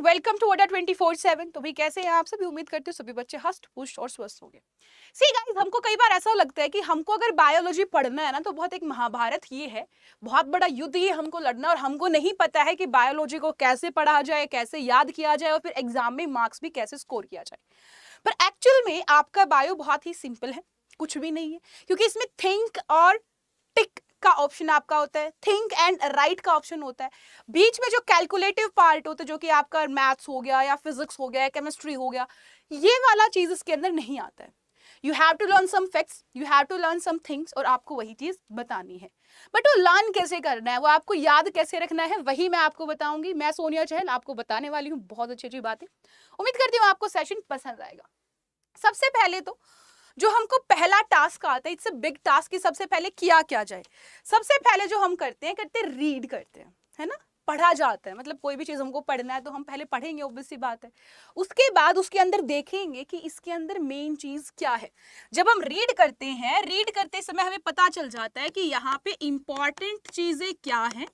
Welcome to अड्डा 24/7। तो भाई कैसे हैं आप सभी? उम्मीद करते हो सभी बच्चे हष्ट पुष्ट और स्वस्थ होंगे। सी गाइस, हमको कई बार ऐसा लगता है कि हमको अगर बायोलॉजी पढ़ना है ना तो बहुत एक महाभारत ये है, बहुत बड़ा युद्ध ये हमको लड़ना, और हमको नहीं पता है कि बायोलॉजी को कैसे पढ़ा जाए, कैसे याद किया जाए और फिर एग्जाम में मार्क्स भी कैसे स्कोर किया जाए। पर एक्चुअल में आपका बायो बहुत ही सिंपल है, कुछ भी नहीं है, क्योंकि इसमें थिंक और टिक का ऑप्शन आपका होता है, थिंक एंड राइट का ऑप्शन होता है। बीच में जो कैलकुलेटिव पार्ट होता है, जो कि आपका मैथ्स हो गया या फिजिक्स हो गया या केमिस्ट्री हो गया, ये वाला चीज इसके अंदर नहीं आता है। You have to learn some facts, you have to learn some things, और आपको वही चीज बतानी है। बट वो लर्न कैसे करना है, वो आपको याद कैसे रखना है, वही मैं आपको बताऊंगी। मैं सोनिया चहल आपको बताने वाली हूँ बहुत अच्छी अच्छी बातें। उम्मीद करती हूँ आपको सेशन पसंद आएगा। सबसे पहले तो जो हमको पहला टास्क आता है, इट्स अ बिग टास्क, कि सबसे पहले किया क्या जाए। सबसे पहले जो हम करते हैं रीड करते हैं, है ना, पढ़ा जाता है। मतलब कोई भी चीज हमको पढ़ना है तो हम पहले पढ़ेंगे, ऑब्वियस सी बात है। उसके बाद उसके अंदर देखेंगे कि इसके अंदर मेन चीज क्या है। जब हम रीड करते हैं, रीड करते समय हमें पता चल जाता है कि यहाँ पे इंपॉर्टेंट चीजें क्या है।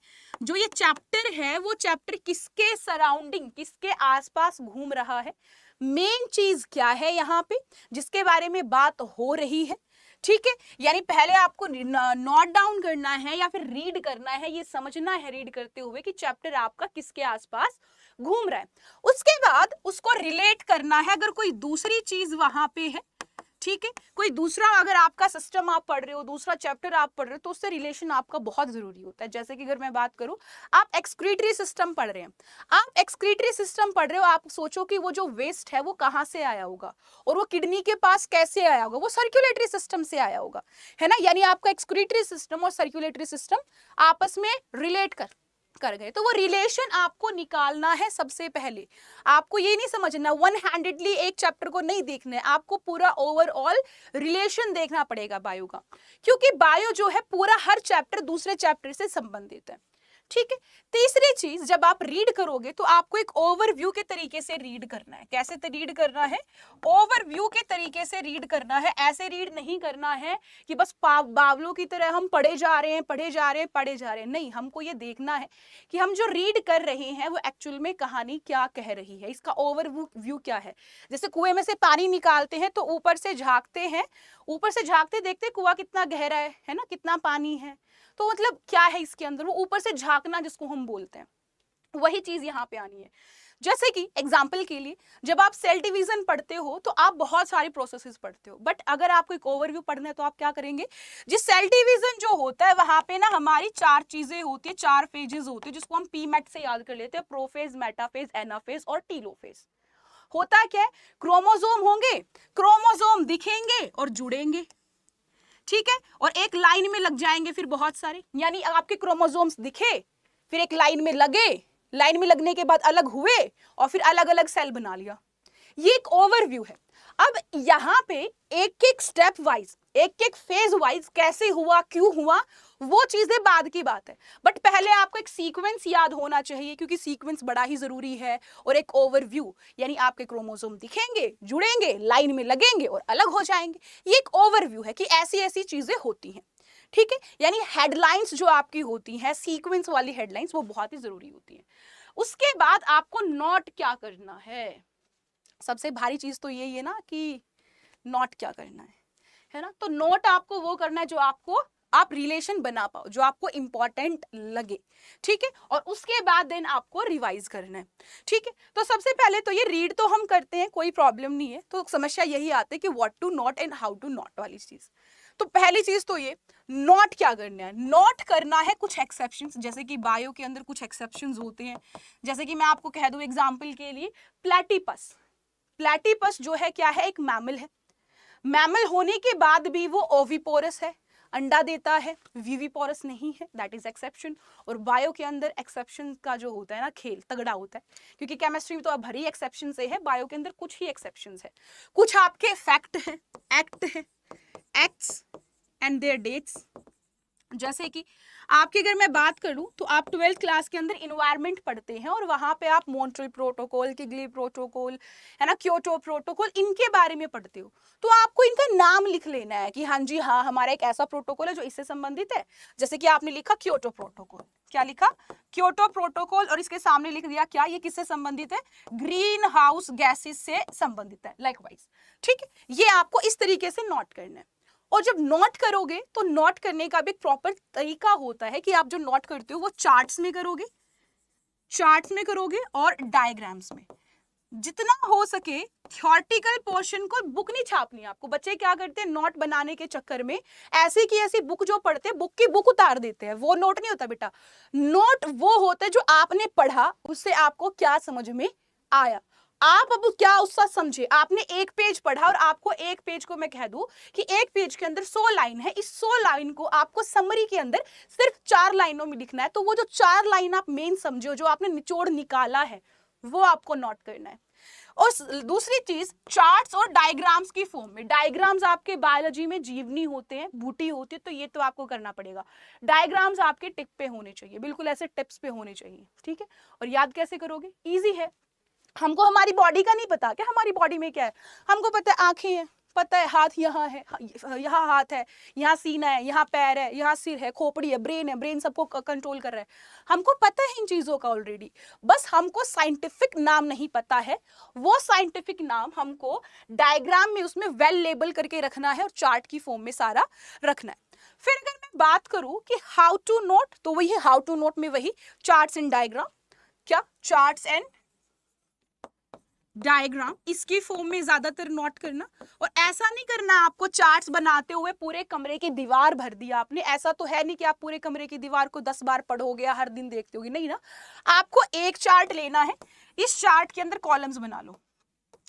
जो ये चैप्टर है वो चैप्टर किसके सराउंडिंग, किसके आसपास घूम रहा है, मेन चीज क्या है यहाँ पे जिसके बारे में बात हो रही है। ठीक है, यानी पहले आपको नोट डाउन करना है या फिर रीड करना है, ये समझना है रीड करते हुए कि चैप्टर आपका किसके आसपास घूम रहा है। उसके बाद उसको रिलेट करना है, अगर कोई दूसरी चीज वहां पे है, ठीक है, कोई दूसरा अगर आपका सिस्टम आप पढ़ रहे हो, दूसरा चैप्टर आप पढ़ रहे हो, तो उससे रिलेशन आपका बहुत जरूरी होता है। जैसे कि अगर मैं बात करूं, आप एक्सक्रीटरी सिस्टम पढ़ रहे हैं, आप एक्सक्रीटरी सिस्टम पढ़ रहे हो, आप सोचो कि वो जो वेस्ट है वो कहां से आया होगा और वो किडनी के पास कैसे आया होगा, वो सर्कुलेटरी सिस्टम से आया होगा, है ना। यानी आपका एक्सक्रीटरी सिस्टम और सर्कुलेटरी सिस्टम आपस में रिलेट कर गए, तो वो रिलेशन आपको निकालना है। सबसे पहले आपको ये नहीं समझना वन हैंडेडली एक चैप्टर को नहीं देखना है, आपको पूरा ओवरऑल रिलेशन देखना पड़ेगा बायो का, क्योंकि बायो जो है पूरा हर चैप्टर दूसरे चैप्टर से संबंधित है। ठीक है, तीसरी चीज, जब आप रीड करोगे तो आपको एक ओवरव्यू के तरीके से रीड करना है। कैसे रीड करना है? ओवरव्यू के तरीके से रीड करना है। ऐसे रीड नहीं करना है कि बस बावलों की तरह हम पढ़े जा रहे हैं, पढ़े जा रहे हैं, पढ़े जा रहे हैं। नहीं, हमको ये देखना है कि हम जो रीड कर रहे हैं वो एक्चुअल में कहानी क्या कह रही है, इसका ओवरव्यू क्या है। जैसे कुएं में से पानी निकालते हैं तो ऊपर से झांकते हैं, ऊपर से झांकते देखते कुआं कितना गहरा है ना, कितना पानी है, तो मतलब क्या है इसके अंदर, वो ऊपर से झांकना जिसको हम बोलते हैं, वही चीज यहाँ पे आनी है। जैसे कि एग्जाम्पल के लिए, जब आप सेल डिवीजन पढ़ते हो तो आप बहुत सारी प्रोसेसेस पढ़ते हो, बट अगर आपको एक ओवरव्यू पढ़ना है तो आप क्या करेंगे, जिस सेल डिवीजन जो होता है वहां पे ना हमारी चार चीजें होती है, चार फेजेस होती है, जिसको हम पीमेट से याद कर लेते हैं, प्रोफेज, मेटाफेज, एनाफेज और टीलोफेज। होता क्या है, क्रोमोसोम होंगे, क्रोमोसोम दिखेंगे और जुड़ेंगे, ठीक है, और एक लाइन में लग जाएंगे फिर बहुत सारे, यानी आपके क्रोमोसोम्स दिखे, फिर एक लाइन में लगे, लाइन में लगने के बाद अलग हुए और फिर अलग अलग सेल बना लिया। ये एक ओवरव्यू है। अब यहां पे एक एक स्टेप वाइज, एक एक फेज वाइज कैसे हुआ, क्यों हुआ, वो चीजें बाद की बात है, बट पहले आपको एक सीक्वेंस याद होना चाहिए, क्योंकि सीक्वेंस बड़ा ही जरूरी है। और एक ओवरव्यू, यानी आपके क्रोमोसोम दिखेंगे, जुड़ेंगे, लाइन में लगेंगे और अलग हो जाएंगे। ये एक ओवरव्यू है कि ऐसी ऐसी चीजें होती हैं। ठीक है, यानी हेडलाइंस जो आपकी होती हैं, सीक्वेंस वाली हेडलाइंस, वो बहुत ही जरूरी होती है। उसके बाद आपको नोट क्या करना है। सबसे भारी चीज तो यही है ना कि नोट क्या करना है ना। तो नोट आपको वो करना है जो आपको, आप रिलेशन बना पाओ, जो आपको इंपॉर्टेंट लगे। ठीक है, और उसके बाद देन आपको रिवाइज करना है। ठीक है, तो सबसे पहले तो ये रीड तो हम करते हैं, कोई प्रॉब्लम नहीं है। तो समस्या यही आती है कि what to note and how to note वाली चीज। तो पहली चीज तो ये, नोट क्या करना है, नोट करना है कुछ एक्सेप्शंस। जैसे कि बायो के अंदर कुछ एक्सेप्शंस होते हैं, जैसे कि मैं आपको कह दूं एग्जांपल के लिए, प्लेटिपस। प्लेटिपस जो है क्या है, एक मैमल है। मैमल होने के बाद भी वो ओविपोरस है, अंडा देता है, विविपोरस नहीं है, दैट इज एक्सेप्शन। और बायो के अंदर एक्सेप्शन का जो होता है ना, खेल तगड़ा होता है, क्योंकि केमिस्ट्री में तो अब भरी एक्सेप्शन से है, बायो के अंदर कुछ ही एक्सेप्शंस है। कुछ आपके फैक्ट है, एक्ट है, एक्ट्स एंड देयर डेट्स। जैसे कि आपकी अगर मैं बात करूं तो आप 12th क्लास के अंदर इन्वायरमेंट पढ़ते हैं और वहां पे आप मॉन्ट्रियल प्रोटोकॉल, किगली प्रोटोकॉल, है ना, क्योटो प्रोटोकॉल, इनके बारे में पढ़ते हो। तो आपको इनका नाम लिख लेना है कि हाँ जी हाँ, हमारा एक ऐसा प्रोटोकॉल है जो इससे संबंधित है। जैसे कि आपने लिखा क्योटो प्रोटोकॉल, क्या लिखा, क्योटो प्रोटोकॉल, और इसके सामने लिख दिया क्या, ये किससे संबंधित है, ग्रीन हाउस गैसेस से संबंधित है, लाइकवाइज। ठीक है, ये आपको इस तरीके से नोट करना है। और जब नोट करोगे तो नोट करने का भी एक प्रॉपर तरीका होता है कि आप जो नोट करते हो वो चार्ट्स में करोगे, चार्ट्स में करोगे और डायग्राम्स में। जितना हो सके थ्योरेटिकल पोर्शन को बुक नहीं छापनी आपको। बच्चे क्या करते हैं, नोट बनाने के चक्कर में ऐसी की ऐसी बुक जो पढ़ते हैं बुक की बुक उतार देते हैं। वो नोट नहीं होता बेटा, नोट वो होता है जो आपने पढ़ा, उससे आपको क्या समझ में आया, आप अब क्या उसका समझे। आपने एक पेज पढ़ा और आपको एक पेज को मैं कह दूं कि एक पेज के अंदर 100 लाइन है, इस 100 लाइन को आपको समरी के अंदर सिर्फ 4 लाइनों में लिखना है। तो वो जो 4 लाइन आप मेन समझो, जो आपने निचोड़ निकाला है, वो आपको नोट करना है। और दूसरी चीज, चार्ट्स और डायग्राम्स की फॉर्म में। डायग्राम्स आपके बायोलॉजी में जीवनी होते हैं, बूटी होती है, तो ये तो आपको करना पड़ेगा। डायग्राम्स आपके टिप पे होने चाहिए, बिल्कुल ऐसे टिप्स पे होने चाहिए। ठीक है, और याद कैसे करोगे, इजी है। हमको हमारी बॉडी का नहीं पता क्या, हमारी बॉडी में क्या है, हमको पता है आंखें हैं, पता है हाथ यहाँ है, यहाँ हाथ है, यहाँ सीना है, यहाँ पैर है, यहाँ सिर है, खोपड़ी है, ब्रेन सबको कंट्रोल कर रहा है। हमको पता है इन चीजों का ऑलरेडी, बस हमको साइंटिफिक नाम नहीं पता है। वो साइंटिफिक नाम हमको डायग्राम में उसमें वेल लेबल करके रखना है और चार्ट की फॉर्म में सारा रखना है। फिर अगर मैं बात करूं कि हाउ टू नोट, तो वही है हाउ टू नोट में वही चार्ट्स एंड डायग्राम। क्या, चार्ट्स एंड डायग्राम, इसकी फॉर्म में ज्यादातर नोट करना। और ऐसा नहीं करना आपको चार्ट्स बनाते हुए पूरे कमरे की दीवार भर दिया आपने। ऐसा तो है नहीं कि आप पूरे कमरे की दीवार को 10 बार पढ़ोगे या हर दिन देखते होगे, नहीं ना। आपको एक चार्ट लेना है, इस चार्ट के अंदर कॉलम्स बना लो,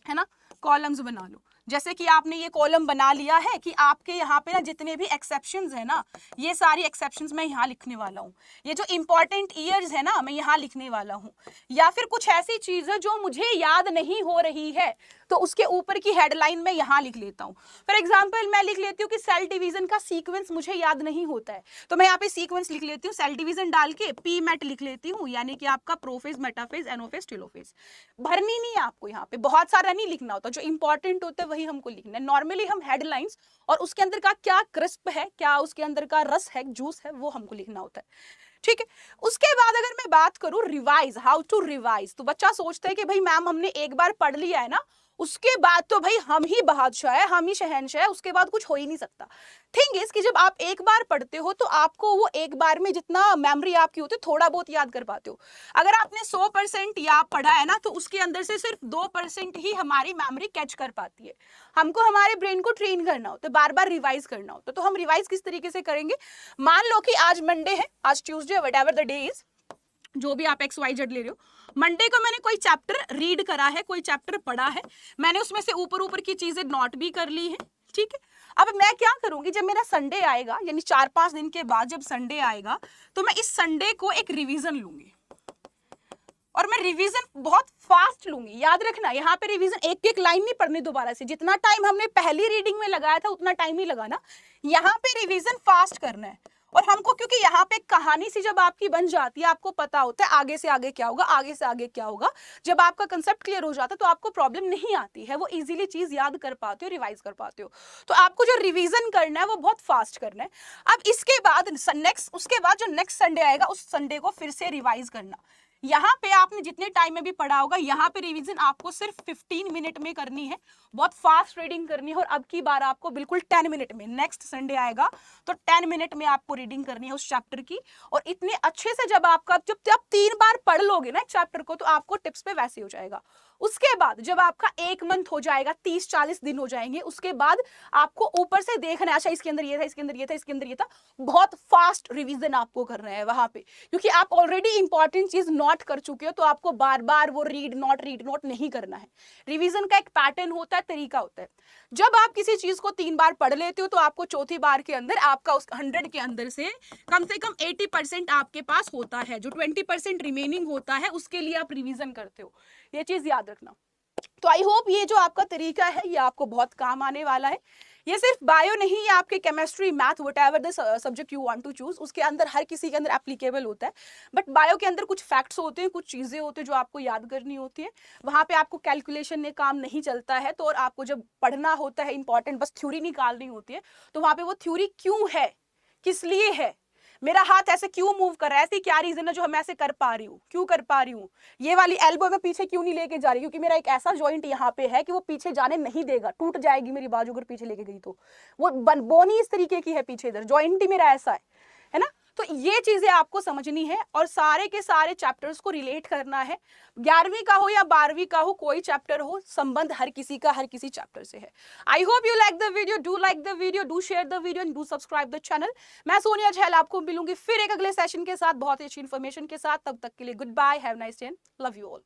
है ना, कॉलम्स बना लो। जैसे कि आपने ये कॉलम बना लिया है कि आपके यहाँ पे ना जितने भी एक्सेप्शंस है ना, ये सारी एक्सेप्शंस मैं यहाँ लिखने वाला हूँ। ये जो इंपॉर्टेंट ईयर्स है ना, मैं यहाँ लिखने वाला हूँ। या फिर कुछ ऐसी चीजें जो मुझे याद नहीं हो रही है, तो उसके ऊपर की हेडलाइन में यहाँ लिख लेता हूँ। फॉर एग्जाम्पल मैं लिख लेती हूँ कि सेल डिवीजन का सीक्वेंस मुझे याद नहीं होता है, तो मैं यहाँ पे सीक्वेंस लिख लेती हूँ, सेल डिवीजन डाल के पी मेट लिख लेती हूँ, यानी कि आपका प्रोफेज, मेटाफेज, एनोफेज, टेलोफेज। भरनी नहीं है आपको, यहाँ पे बहुत सारा नहीं लिखना होता, जो इंपॉर्टेंट होता है वही हमको लिखना है। नॉर्मली हम हेडलाइंस और उसके अंदर का क्या क्रिस्प है, क्या उसके अंदर का रस है, जूस है, वो हमको लिखना होता है। ठीक है, उसके बाद अगर मैं बात करूं रिवाइज, हाउ टू रिवाइज, तो बच्चा सोचता है कि भाई मैम हमने एक बार पढ़ लिया है ना, उसके बाद तो भाई हम ही बादशाह है, हम ही शहंशाह है, उसके बाद कुछ हो ही नहीं सकता। थिंग इज कि जब आप एक बार पढ़ते हो तो आपको वो एक बार में जितना मेमोरी आपकी होती है थोड़ा बहुत याद कर पाते हो। अगर आपने 100% याद पढ़ा है ना, तो उसके अंदर से सिर्फ 2% ही हमारी मेमोरी कैच कर पाती है। हमको हमारे ब्रेन को ट्रेन करना होता है, बार बार रिवाइज करना होता है। तो हम रिवाइज किस तरीके से करेंगे, मान लो कि आज मंडे है, आज Tuesday, whatever the day is, जो भी आप XYZ ले रहे हो, मंडे को मैंने कोई चैप्टर रीड करा है, कोई चैप्टर पढ़ा है, मैंने उसमें से ऊपर ऊपर की चीजें नोट भी कर ली है। ठीक है, अब मैं क्या करूंगी, जब मेरा संडे आएगा, यानी 4-5 दिन के बाद जब संडे आएगा, तो मैं इस संडे को एक रिवीजन लूंगी और मैं रिवीजन बहुत फास्ट लूंगी। याद रखना, यहाँ पे रिवीजन एक एक लाइन नहीं पढ़नी दोबारा से, जितना टाइम हमने पहली रीडिंग में लगाया था उतना टाइम ही लगाना, यहाँ पे रिवीजन फास्ट करना है। और हमको, क्योंकि यहाँ पे कहानी सी जब आपकी बन जाती है, आपको पता होता है आगे से आगे क्या होगा, आगे से आगे क्या होगा, जब आपका कंसेप्ट क्लियर हो जाता है तो आपको प्रॉब्लम नहीं आती है, वो इजीली चीज याद कर पाते हो, रिवाइज कर पाते हो। तो आपको जो रिवीजन करना है वो बहुत फास्ट करना है। अब इसके बाद उसके बाद जो नेक्स्ट संडे आएगा, उस संडे को फिर से रिवाइज करना। यहाँ पे आपने जितने टाइम में भी पढ़ा होगा, यहाँ पे रिवीजन आपको सिर्फ 15 मिनट में करनी है, बहुत फास्ट रीडिंग करनी है। और अब की बार आपको बिल्कुल 10 मिनट में, नेक्स्ट संडे आएगा तो 10 मिनट में आपको रीडिंग करनी है उस चैप्टर की। और इतने अच्छे से जब आप 3 बार पढ़ लोगे ना चैप्टर को, तो आपको टिप्स पे वैसे हो जाएगा। उसके बाद जब आपका 1 मंथ हो जाएगा, 30-40 दिन हो जाएंगे, उसके बाद आपको ऊपर से देखना है, अच्छा इसके अंदर ये था, इसके अंदर ये था, इसके अंदर ये था। बहुत फास्ट रिवीजन आपको करना है वहां पे, क्योंकि आप ऑलरेडी इंपॉर्टेंट चीज नोट कर चुके हो, तो आपको बार बार वो रीड नोट नहीं करना है। रिवीजन का एक पैटर्न होता है, तरीका होता है। जब आप किसी चीज को 3 बार पढ़ लेते हो, तो आपको चौथी बार के अंदर आपका उस 100 के अंदर से कम 80% आपके पास होता है। जो 20% रिमेनिंग होता है, उसके लिए आप रिवीजन करते हो, ये चीज याद रखना। तो आई होप ये जो आपका तरीका है ये आपको बहुत काम आने वाला है। ये सिर्फ बायो नहीं, ये आपके chemistry, math, whatever the subject you want to choose, उसके अंदर हर किसी के अंदर एप्लीकेबल होता है। बट बायो के अंदर कुछ फैक्ट्स होते हैं, कुछ चीजें होती हैं जो आपको याद करनी होती है। वहां पे आपको कैलकुलेशन में काम नहीं चलता है, तो और आपको जब पढ़ना होता है इंपॉर्टेंट, बस थ्योरी निकालनी होती है, तो वहां पे वो थ्योरी क्यों है, किस लिए है, मेरा हाथ ऐसे क्यों मूव कर रहा है, ऐसी क्या रीजन है जो मैं ऐसे कर पा रही हूँ, क्यों कर पा रही हूँ, ये वाली एल्बो में पीछे क्यों नहीं लेके जा रही, क्योंकि मेरा एक ऐसा जॉइंट यहाँ पे है कि वो पीछे जाने नहीं देगा, टूट जाएगी मेरी बाजू अगर पीछे लेके गई तो। वो बोनी इस तरीके की है पीछे, इधर जॉइंट ही मेरा ऐसा है ना। तो ये चीजें आपको समझनी है और सारे के सारे चैप्टर्स को रिलेट करना है। 11वीं का हो या 12वीं का हो, कोई चैप्टर हो, संबंध हर किसी का हर किसी चैप्टर से है। I hope you like the video, do like the video, do share the video and do subscribe the channel. मैं सोनिया झैल आपको मिलूंगी फिर एक अगले सेशन के साथ बहुत ही अच्छी इन्फॉर्मेशन के साथ। तब तक के लिए good bye, have nice day, love you all.